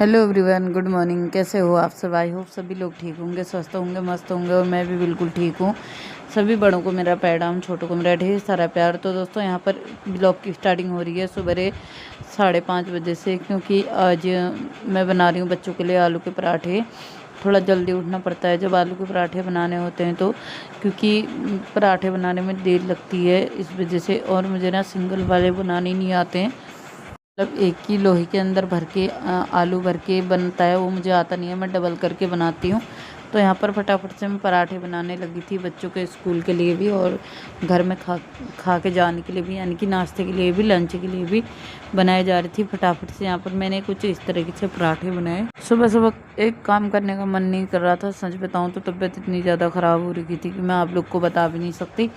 Hello everyone, good morning. कैसे हो आप सब? आई होप सभी लोग ठीक होंगे, स्वस्थ होंगे, मस्त होंगे। और मैं भी बिल्कुल ठीक हूँ। सभी बड़ों को मेरा पैराम, छोटों को मेरा ढेर सारा प्यार। तो दोस्तों, यहाँ पर ब्लॉग की स्टार्टिंग हो रही है सुबह 5:30 बजे से, क्योंकि आज मैं बना रही हूँ बच्चों के लिए आलू के पराठे। थोड़ा जल्दी उठना पड़ता है जब आलू के पराठे बनाने होते हैं तो, क्योंकि पराठे बनाने में देर लगती है इस वजह से। और मुझे ना सिंगल वाले बनाने नहीं आते हैं, मतलब एक ही लोहे के अंदर भर के आलू भर के बनता है, वो मुझे आता नहीं है। मैं डबल करके बनाती हूँ। तो यहाँ पर फटाफट से मैं पराठे बनाने लगी थी बच्चों के स्कूल के लिए भी, और घर में खा के जाने के लिए भी, यानी कि नाश्ते के लिए भी, लंच के लिए भी बनाए जा रही थी फटाफट से। यहाँ पर मैंने कुछ इस तरीके से पराठे बनाए। सुबह सुबह एक काम करने का मन नहीं कर रहा था, सच बताऊँ तो तबीयत इतनी ज़्यादा ख़राब हो रही थी कि मैं आप लोग को बता भी नहीं सकती।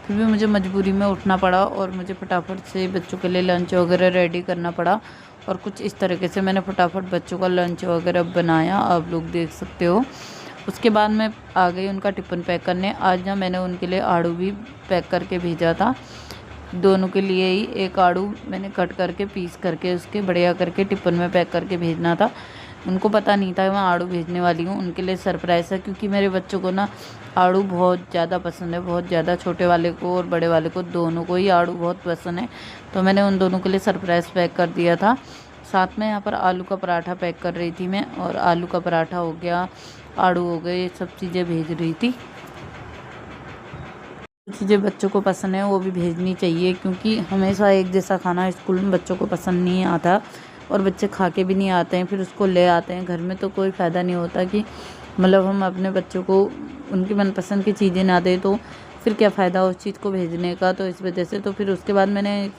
फिर भी मुझे मजबूरी में उठना पड़ा और मुझे फटाफट से बच्चों के लिए लंच वगैरह रेडी करना पड़ा। और कुछ इस तरीके से मैंने फटाफट बच्चों का लंच वगैरह बनाया, आप लोग देख सकते हो। उसके बाद मैं आ गई उनका टिफ़िन पैक करने। आज ना मैंने उनके लिए आड़ू भी पैक करके भेजा था, दोनों के लिए ही। एक आड़ू मैंने कट करके पीस करके उसके बढ़िया करके टिफ़िन में पैक करके भेजना था। उनको पता नहीं था मैं आड़ू भेजने वाली हूँ, उनके लिए सरप्राइज़ है। क्योंकि मेरे बच्चों को ना आड़ू बहुत ज़्यादा पसंद है, बहुत ज़्यादा। छोटे वाले को और बड़े वाले को, दोनों को ही आड़ू बहुत पसंद है। तो मैंने उन दोनों के लिए सरप्राइज़ पैक कर दिया था। साथ में यहाँ पर आलू का पराठा पैक कर रही थी मैं, और आलू का पराठा हो गया, आड़ू हो गए, ये सब चीज़ें भेज रही थी। चीज़ें बच्चों को पसंद है वो भी भेजनी चाहिए, क्योंकि हमेशा एक जैसा खाना स्कूल में बच्चों को पसंद नहीं आता, और बच्चे खा के भी नहीं आते हैं, फिर उसको ले आते हैं घर में। तो कोई फ़ायदा नहीं होता कि मतलब हम अपने बच्चों को उनकी मनपसंद की चीज़ें ना दें, तो फिर क्या फ़ायदा उस चीज़ को भेजने का। तो इस वजह से तो फिर उसके बाद मैंने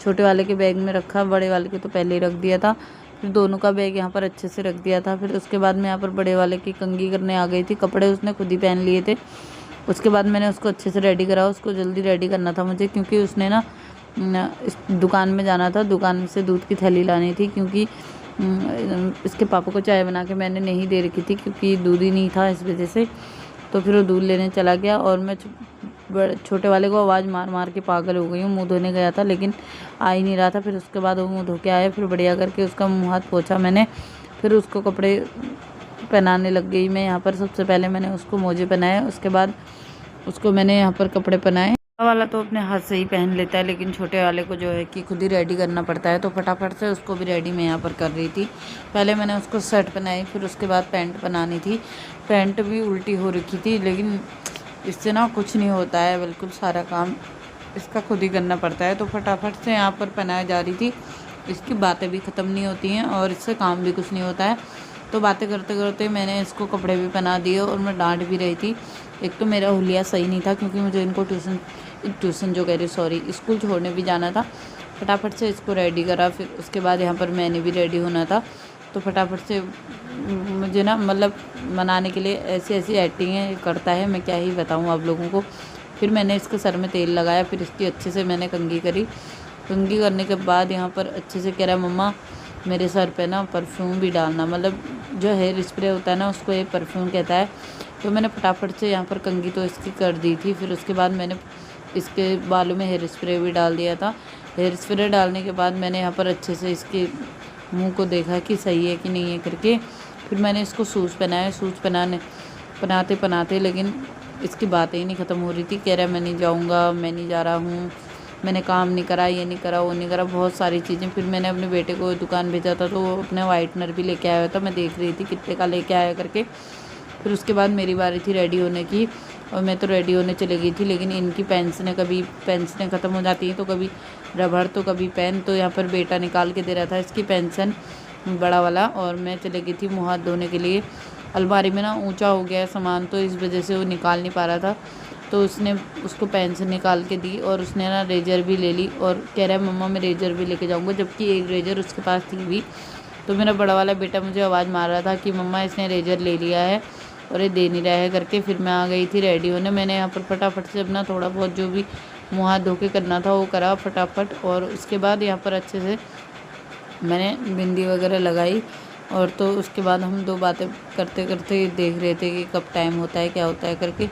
छोटे वाले के बैग में रखा, बड़े वाले के तो पहले ही रख दिया था। फिर दोनों का बैग यहाँ पर अच्छे से रख दिया था। फिर उसके बाद मैं यहाँ पर बड़े वाले की कंघी करने आ गई थी। कपड़े उसने खुद ही पहन लिए थे। उसके बाद मैंने उसको अच्छे से रेडी करा। उसको जल्दी रेडी करना था मुझे, क्योंकि उसने ना इस दुकान में जाना था, दुकान से दूध की थैली लानी थी। क्योंकि इसके पापा को चाय बना के मैंने नहीं दे रखी थी, क्योंकि दूध ही नहीं था इस वजह से। तो फिर वो दूध लेने चला गया, और मैं छोटे वाले को आवाज़ मार मार के पागल हो गई हूँ। मुँह धोने गया था लेकिन आ ही नहीं रहा था। फिर उसके बाद वो मुँह धो के आया, फिर बढ़िया करके उसका मुँह हाथ पोंछा मैंने। फिर उसको कपड़े पहनाने लग गई मैं। यहाँ पर सबसे पहले मैंने उसको मोजे पहनाए, उसके बाद उसको मैंने यहाँ पर कपड़े पहनाए। बड़ा वाला तो अपने हाथ से ही पहन लेता है, लेकिन छोटे वाले को जो है कि खुद ही रेडी करना पड़ता है। तो फटाफट से उसको भी रेडी मैं यहाँ पर कर रही थी। पहले मैंने उसको शर्ट पहनाई, फिर उसके बाद पैंट बनानी थी। पैंट भी उल्टी हो रखी थी, लेकिन इससे ना कुछ नहीं होता है, बिल्कुल सारा काम इसका खुद ही करना पड़ता है। तो फटाफट से यहाँ पर पहनाई जा रही थी। इसकी बातें भी ख़त्म नहीं होती हैं और इससे काम भी कुछ नहीं होता है। तो बातें करते करते मैंने इसको कपड़े भी पहना दिए, और मैं डांट भी रही थी। एक तो मेरा हुलिया सही नहीं था, क्योंकि मुझे इनको ट्यूशन जो कह रही सॉरी स्कूल छोड़ने भी जाना था। फटाफट से इसको रेडी करा। फिर उसके बाद यहाँ पर मैंने भी रेडी होना था। तो फटाफट से मुझे ना मतलब मनाने के लिए ऐसी ऐसी एक्टिंगें करता है, मैं क्या ही बताऊँ आप लोगों को। फिर मैंने इसके सर में तेल लगाया, फिर इसकी अच्छे से मैंने कंघी करी। कंघी करने के बाद यहाँ पर अच्छे से कह रहा मम्मा मेरे सर पे ना परफ्यूम भी डालना, मतलब जो हेयर स्प्रे होता है ना उसको ये परफ्यूम कहता है। तो मैंने फटाफट से यहाँ पर कंघी तो इसकी कर दी थी। फिर उसके बाद मैंने इसके बालों में हेयर स्प्रे भी डाल दिया था। हेयर स्प्रे डालने के बाद मैंने यहाँ पर अच्छे से इसके मुंह को देखा कि सही है कि नहीं है करके। फिर मैंने इसको शूज़ पहनाए। शूज़ पहनाते पहनाते लेकिन इसकी बातें ही नहीं ख़त्म हो रही थी। कह रहा मैं नहीं जाऊँगा, मैं नहीं जा रहा हूँ, मैंने काम नहीं करा, ये नहीं करा, वो नहीं करा, बहुत सारी चीज़ें। फिर मैंने अपने बेटे को दुकान भेजा था, तो वो अपने वाइटनर भी लेके आया था। मैं देख रही थी कितने का लेके आया करके। फिर उसके बाद मेरी बारी थी रेडी होने की, और मैं तो रेडी होने चली गई थी। लेकिन इनकी कभी पेंसिलें ख़त्म हो जाती हैं, तो कभी रबड़ तो कभी पेन। तो यहाँ पर बेटा निकाल के दे रहा था इसकी पेंसिल, बड़ा वाला। और मैं चली गई थी मुँह हाथ धोने के लिए। अलमारी में ना ऊंचा हो गया है सामान, तो इस वजह से वो निकाल नहीं पा रहा था। तो उसने उसको पेंसिल निकाल के दी, और उसने ना रेजर भी ले ली, और कह रहा है मम्मा मैं रेजर भी लेके जाऊँगा, जबकि एक रेजर उसके पास थी भी। तो मेरा बड़ा वाला बेटा मुझे आवाज़ मार रहा था कि मम्मा इसने रेजर ले लिया है और ये दे नहीं रहा है करके। फिर मैं आ गई थी रेडी होने। मैंने यहाँ पर फटाफट से अपना थोड़ा बहुत जो भी मुँह हाथ धो के करना था वो करा फटाफट। और उसके बाद यहाँ पर अच्छे से मैंने बिंदी वगैरह लगाई। और तो उसके बाद हम दो बातें करते करते देख रहे थे कि कब टाइम होता है क्या होता है करके।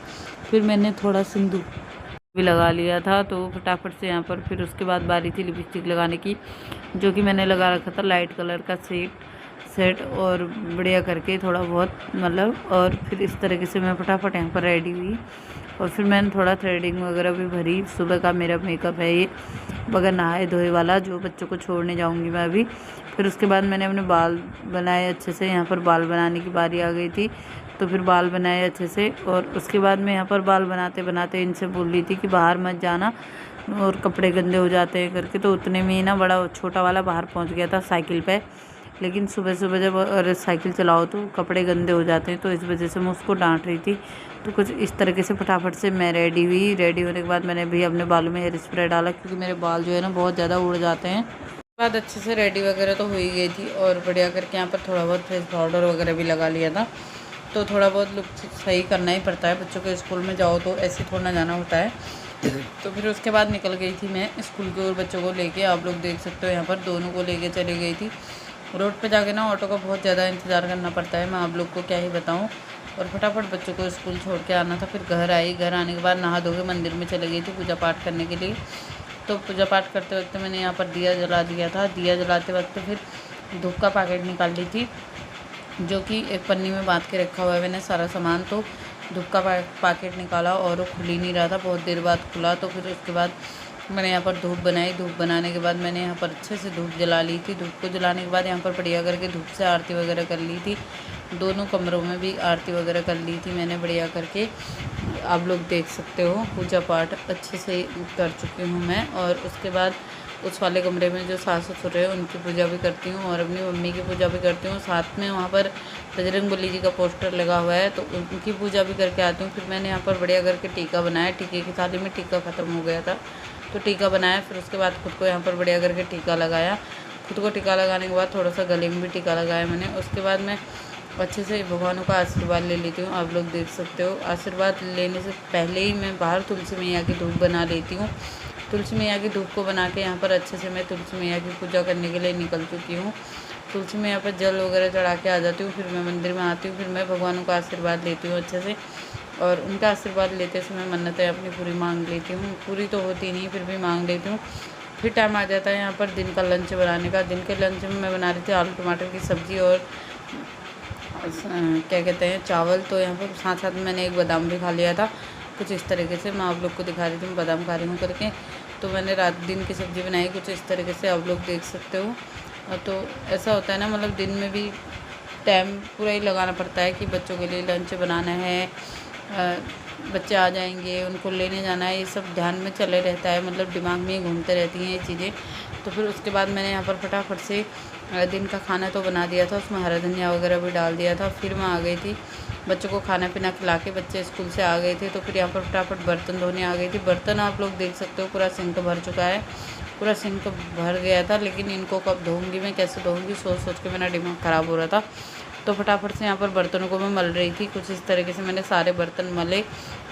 फिर मैंने थोड़ा सिंदूर भी लगा लिया था। तो फटाफट से यहाँ पर फिर उसके बाद बारी थी लिपस्टिक लगाने की, जो कि मैंने लगा रखा था लाइट कलर का सेट और बढ़िया करके थोड़ा बहुत मतलब, और फिर इस तरीके से मैं फटाफट यहाँ पर रेडी हुई। और फिर मैंने थोड़ा थ्रेडिंग वगैरह भी भरी। सुबह का मेरा मेकअप है ये, बगैर नहाए धोए वाला, जो बच्चों को छोड़ने जाऊंगी मैं अभी। फिर उसके बाद मैंने अपने बाल बनाए अच्छे से। यहाँ पर बाल बनाने की बारी आ गई थी, तो फिर बाल बनाए अच्छे से। और उसके बाद मैं यहाँ पर बाल बनाते बनाते इनसे बोल रही थी कि बाहर मत जाना और कपड़े गंदे हो जाते हैं करके। तो उतने में ही ना बड़ा छोटा वाला बाहर पहुँच गया था साइकिल पे। लेकिन सुबह सुबह जब और साइकिल चलाओ तो कपड़े गंदे हो जाते हैं, तो इस वजह से मैं उसको डांट रही थी। तो कुछ इस तरीके से फटाफट से मैं रेडी हुई। रेडी होने के बाद मैंने भी अपने बालों में हेयर स्प्रे डाला, क्योंकि मेरे बाल जो है ना बहुत ज़्यादा उड़ जाते हैं। उसके बाद अच्छे से रेडी वगैरह तो हो ही गई थी, और बढ़िया करके यहाँ पर थोड़ा बहुत फेस पाउडर वगैरह भी लगा लिया था। तो थोड़ा बहुत लुक सही करना ही पड़ता है, बच्चों के स्कूल में जाओ तो ऐसे थोड़ा जाना होता है। तो फिर उसके बाद निकल गई थी मैं स्कूल की ओर बच्चों को लेके। आप लोग देख सकते हो यहाँ पर दोनों को लेके चली गई थी। रोड पे जाके ना ऑटो का बहुत ज़्यादा इंतज़ार करना पड़ता है, मैं आप लोग को क्या ही बताऊँ। और फटाफट बच्चों को स्कूल छोड़ के आना था। फिर घर आई, घर आने के बाद नहा धो के मंदिर में चली गई थी पूजा पाठ करने के लिए। तो पूजा पाठ करते वक्त मैंने यहाँ पर दिया जला दिया था। दिया जलाते वक्त फिर धूप का पैकेट निकाल ली थी, जो कि एक पन्नी में बांध के रखा हुआ है मैंने सारा सामान। तो धूप का पैकेट निकाला और वो खुल ही नहीं रहा था, बहुत देर बाद खुला। तो फिर उसके बाद मैंने यहाँ पर धूप बनाई। धूप बनाने के बाद मैंने यहाँ पर अच्छे से धूप जला ली थी। धूप को जलाने के बाद यहाँ पर बढ़िया करके धूप से आरती वगैरह कर ली थी। दोनों कमरों में भी आरती वगैरह कर ली थी मैंने बढ़िया करके। आप लोग देख सकते हो पूजा पाठ अच्छे से कर चुकी हूँ मैं। और उसके बाद उस वाले कमरे में जो सास ससुर है उनकी पूजा भी करती हूँ, और अपनी मम्मी की पूजा भी करती हूँ। साथ में वहाँ पर बजरंगबली जी का पोस्टर लगा हुआ है, तो उनकी पूजा भी करके आती हूँ। फिर मैंने यहाँ पर बढ़िया करके टीका बनाया। टीके की थाली में टीका ख़त्म हो गया था, तो टीका बनाया। फिर उसके बाद खुद को यहाँ पर बढ़िया करके टीका लगाया। खुद को टीका लगाने के बाद थोड़ा सा गले में भी टीका लगाया मैंने। उसके बाद मैं अच्छे से भगवानों का आशीर्वाद ले लेती हूँ। आप लोग देख सकते हो आशीर्वाद लेने से पहले ही मैं बाहर तुलसी मैया की धूप बना लेती हूँ। तुलसी मैया की धूप को बना के यहाँ पर अच्छे से मैं तुलसी मैया की पूजा करने के लिए निकल चुकी हूँ। तुलसी मैया पर जल वगैरह चढ़ा के आ जाती हूँ। फिर मैं मंदिर में आती हूँ। फिर मैं भगवानों का आशीर्वाद लेती हूँ अच्छे से, और उनका आशीर्वाद लेते समय मन्नतें अपनी पूरी मांग लेती हूँ। पूरी तो होती नहीं, फिर भी मांग लेती हूँ। फिर टाइम आ जाता है यहाँ पर दिन का लंच बनाने का। दिन के लंच में मैं बना रही थी आलू टमाटर की सब्ज़ी और क्या कहते हैं चावल। तो यहाँ पर साथ साथ मैंने एक बादाम भी खा लिया था। कुछ इस तरीके से मैं आप लोग को दिखा रही थी मैं बादाम खा रही हूँ करके। तो मैंने रात दिन की सब्ज़ी बनाई कुछ इस तरीके से, आप लोग देख सकते हो। तो ऐसा होता है ना, मतलब दिन में भी टाइम पूरा ही लगाना पड़ता है कि बच्चों के लिए लंच बनाना है, बच्चे आ जाएंगे उनको लेने जाना है, ये सब ध्यान में चले रहता है, मतलब दिमाग में ही घूमते रहती हैं ये चीज़ें। तो फिर उसके बाद मैंने यहाँ पर फटाफट से दिन का खाना तो बना दिया था, उसमें हरा धनिया वगैरह भी डाल दिया था। फिर मैं आ गई थी बच्चों को खाना पीना खिला के, बच्चे स्कूल से आ गए थे। तो फिर यहाँ पर फटाफट बर्तन धोने आ गई थी। बर्तन आप लोग देख सकते हो पूरा सिंक भर चुका है, पूरा सिंक भर गया था। लेकिन इनको कब धोऊंगी मैं, कैसे धोऊंगी, सोच सोच के मेरा दिमाग ख़राब हो रहा था। तो फटाफट से यहाँ पर बर्तनों को मैं मल रही थी। कुछ इस तरीके से मैंने सारे बर्तन मले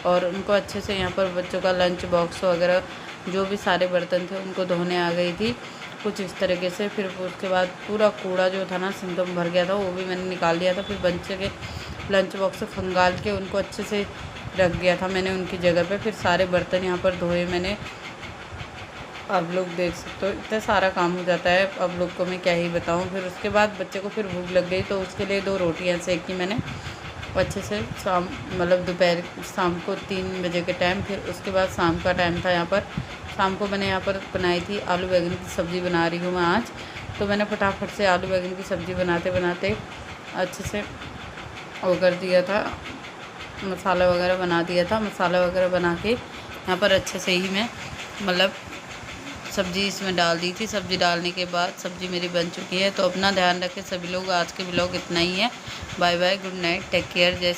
और उनको अच्छे से यहाँ पर बच्चों का लंच बॉक्स वगैरह जो भी सारे बर्तन थे उनको धोने आ गई थी कुछ इस तरीके से। फिर उसके बाद पूरा कूड़ा जो था ना सिंक में भर गया था, वो भी मैंने निकाल दिया था। फिर बच्चे के लंच बॉक्स से खंगाल के उनको अच्छे से रख दिया था मैंने उनकी जगह पे। फिर सारे बर्तन यहाँ पर धोए मैंने, आप लोग देख सकते हो इतना सारा काम हो जाता है, अब लोग को मैं क्या ही बताऊँ। फिर उसके बाद बच्चे को फिर भूख लग गई तो उसके लिए 2 रोटियाँ सेकी मैंने अच्छे से शाम, मतलब दोपहर शाम को 3 बजे के टाइम। फिर उसके बाद शाम का टाइम था, यहाँ पर शाम को मैंने यहाँ पर बनाई थी आलू बैंगन की सब्ज़ी बना रही हूँ मैं आज। तो मैंने फटाफट से आलू बैंगन की सब्ज़ी बनाते बनाते अच्छे से वो कर दिया था, मसाला वगैरह बना दिया था। मसाला वगैरह बना के यहाँ पर अच्छे से ही मैं मतलब सब्ज़ी इसमें डाल दी थी। सब्ज़ी डालने के बाद सब्ज़ी मेरी बन चुकी है। तो अपना ध्यान रखें सभी लोग। आज के ब्लॉग इतना ही है। Bye bye, good night, take care. जय